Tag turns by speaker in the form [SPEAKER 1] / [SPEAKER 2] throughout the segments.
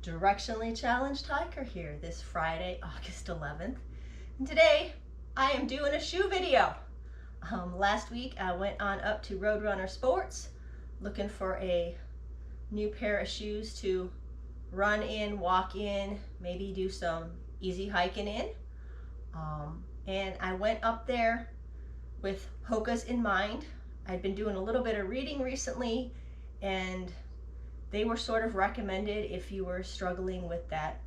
[SPEAKER 1] Directionally challenged hiker here this Friday, August 11th. And today I am doing a shoe video. Last week I went on up to Roadrunner Sports looking for a new pair of shoes to run in, walk in, maybe do some easy hiking in. And I went up there with Hoka's in mind. I'd been doing a little bit of reading recently, and they were sort of recommended if you were struggling with that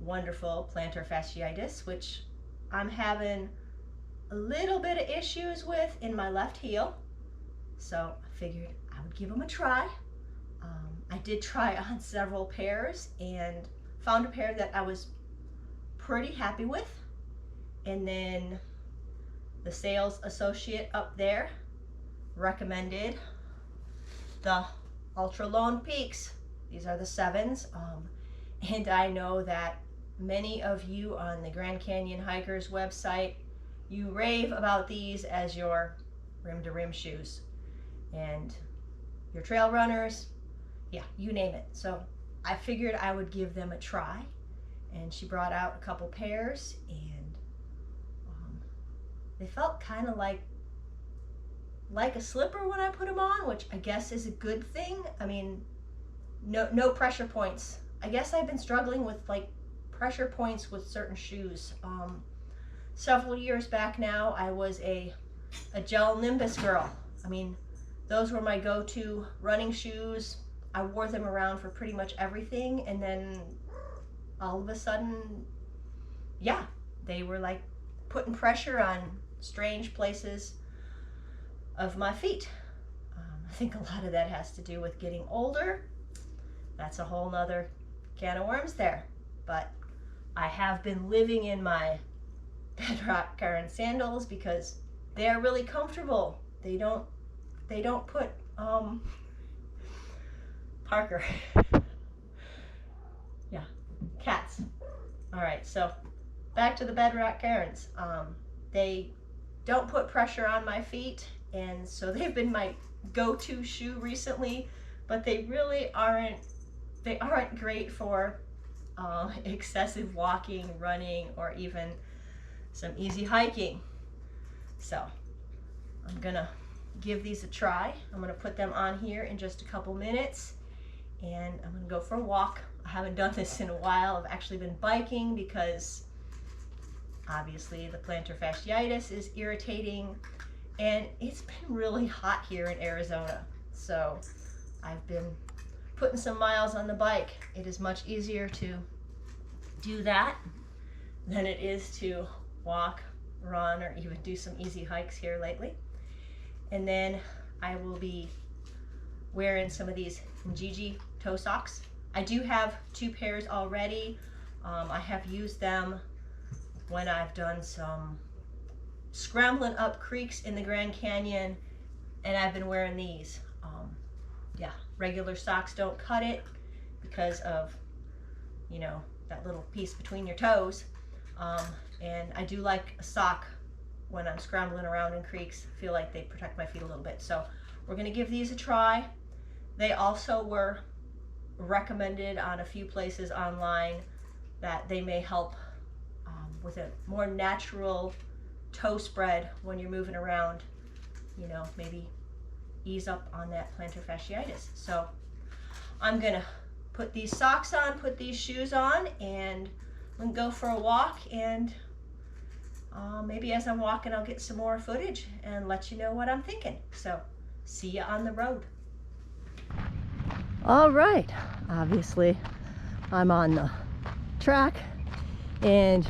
[SPEAKER 1] wonderful plantar fasciitis, which I'm having a little bit of issues with in my left heel. So I figured I would give them a try. I did try on several pairs and found a pair that I was pretty happy with. And then the sales associate up there recommended the Altra Lone Peaks. These are the 7s. And I know that many of you on the Grand Canyon Hikers website, you rave about these as your rim-to-rim shoes. And your trail runners, yeah, you name it. So I figured I would give them a try. And she brought out a couple pairs, and they felt kind of like a slipper when I put them on, which I guess is a good thing. I mean, no pressure points. I guess I've been struggling with like pressure points with certain shoes. Several years back now, I was a gel Nimbus girl. I mean, those were my go-to running shoes. I wore them around for pretty much everything, and then all of a sudden, yeah, they were like putting pressure on strange places of my feet. I think a lot of that has to do with getting older. That's a whole nother can of worms there. But I have been living in my Bedrock Karen sandals because they're really comfortable. They don't put Parker. Yeah, cats. All right, so back to the Bedrock Karens. They don't put pressure on my feet, and so they've been my go-to shoe recently, but they really aren't great for excessive walking, running, or even some easy hiking. So I'm gonna give these a try. I'm gonna put them on here in just a couple minutes, and I'm gonna go for a walk. I haven't done this in a while. I've actually been biking because obviously the plantar fasciitis is irritating, and it's been really hot here in Arizona. So I've been putting some miles on the bike. It is much easier to do that than it is to walk, run, or even do some easy hikes here lately. And then I will be wearing some of these Gigi toe socks. I do have 2 pairs already. I have used them when I've done some scrambling up creeks in the Grand Canyon, and I've been wearing these. Yeah, regular socks don't cut it because of, you know, that little piece between your toes. And I do like a sock when I'm scrambling around in creeks. I feel like they protect my feet a little bit. So we're gonna give these a try. They also were recommended on a few places online that they may help with a more natural toe spread when you're moving around, you know, maybe ease up on that plantar fasciitis. So I'm gonna put these socks on, put these shoes on, and I'm gonna go for a walk, and maybe as I'm walking I'll get some more footage and let you know what I'm thinking. So see you on the road. All right, obviously I'm on the track, and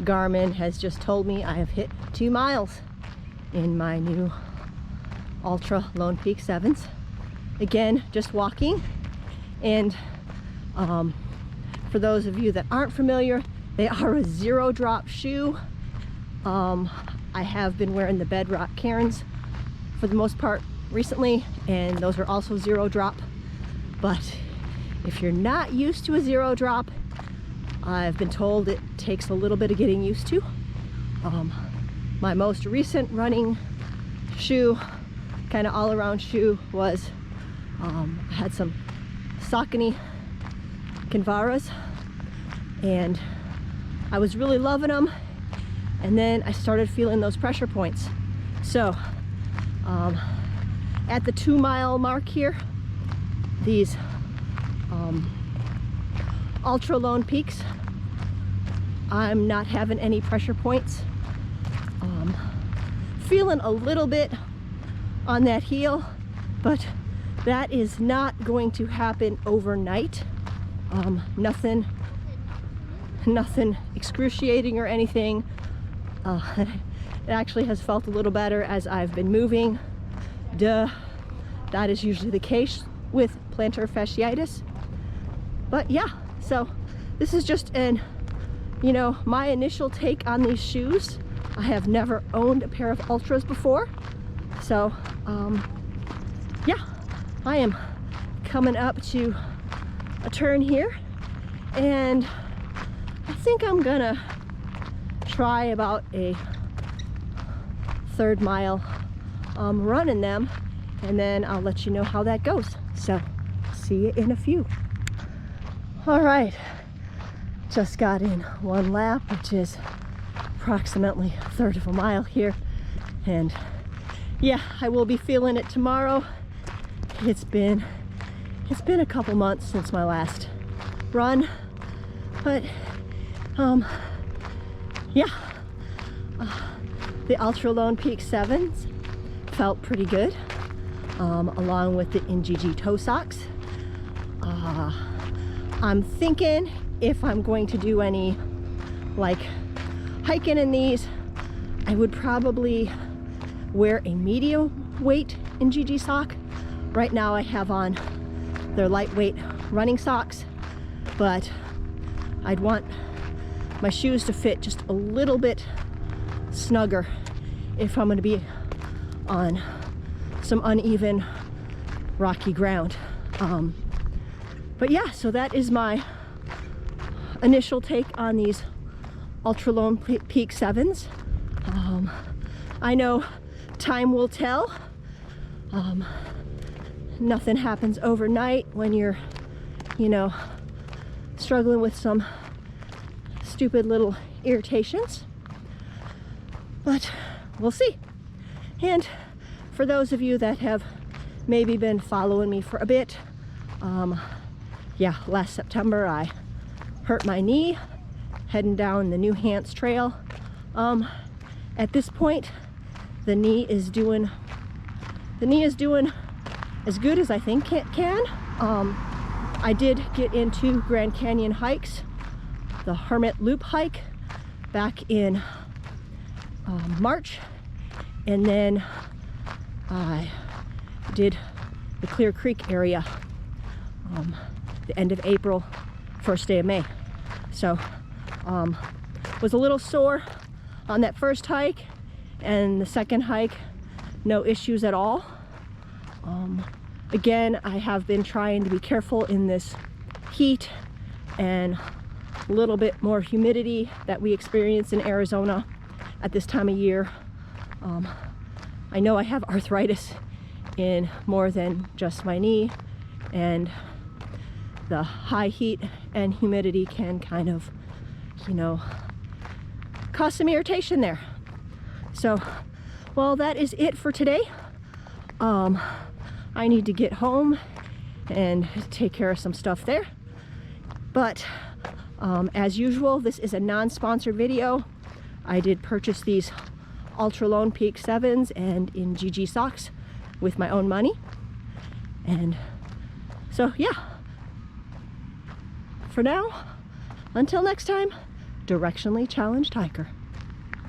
[SPEAKER 1] Garmin has just told me I have hit 2 miles in my new Altra Lone Peak 7s. Again, just walking. And for those of you that aren't familiar, they are a 0 drop shoe. I have been wearing the Bedrock Karens for the most part recently, and those are also 0 drop. But if you're not used to a 0 drop, I've been told it takes a little bit of getting used to. My most recent running shoe, kind of all-around shoe, was I had some Saucony Kinvaras, and I was really loving them, and then I started feeling those pressure points. So at the 2-mile mark here, these Altra Lone Peaks, I'm not having any pressure points. Feeling a little bit on that heel, but that is not going to happen overnight. Nothing excruciating or anything. It actually has felt a little better as I've been moving. Duh, that is usually the case with plantar fasciitis. But yeah, so this is just an, you know, my initial take on these shoes. I have never owned a pair of Altras before. So yeah, I am coming up to a turn here, and I think I'm gonna try about a 3rd mile run in them, and then I'll let you know how that goes. So see you in a few. All right, just got in 1 lap, which is approximately 1/3 of a mile here, and yeah, I will be feeling it tomorrow. It's been a couple months since my last run, but yeah, the Altra Lone Peak 7s felt pretty good, along with the NGG toe socks. I'm thinking if I'm going to do any like hiking in these, I would probably wear a medium weight NGG sock. Right now I have on their lightweight running socks, but I'd want my shoes to fit just a little bit snugger if I'm going to be on some uneven rocky ground. But yeah, so that is my initial take on these Altra Lone Peak 7s. I know time will tell. Nothing happens overnight when you're, you know, struggling with some stupid little irritations, but we'll see. And for those of you that have maybe been following me for a bit, yeah, last September I hurt my knee heading down the New Hants Trail. At this point, the knee is doing as good as I think it can. I did get into Grand Canyon hikes, the Hermit Loop hike back in March, and then I did the Clear Creek area the end of April, 1st day of May. So was a little sore on that first hike, and the second hike no issues at all. Again, I have been trying to be careful in this heat and a little bit more humidity that we experience in Arizona at this time of year. I know I have arthritis in more than just my knee, and the high heat and humidity can kind of, you know, cause some irritation there. So, well, that is it for today. I need to get home and take care of some stuff there. But as usual, this is a non-sponsored video. I did purchase these Altra Lone Peak 7s and NGG socks with my own money. And so, yeah. For now, until next time, directionally challenged hiker.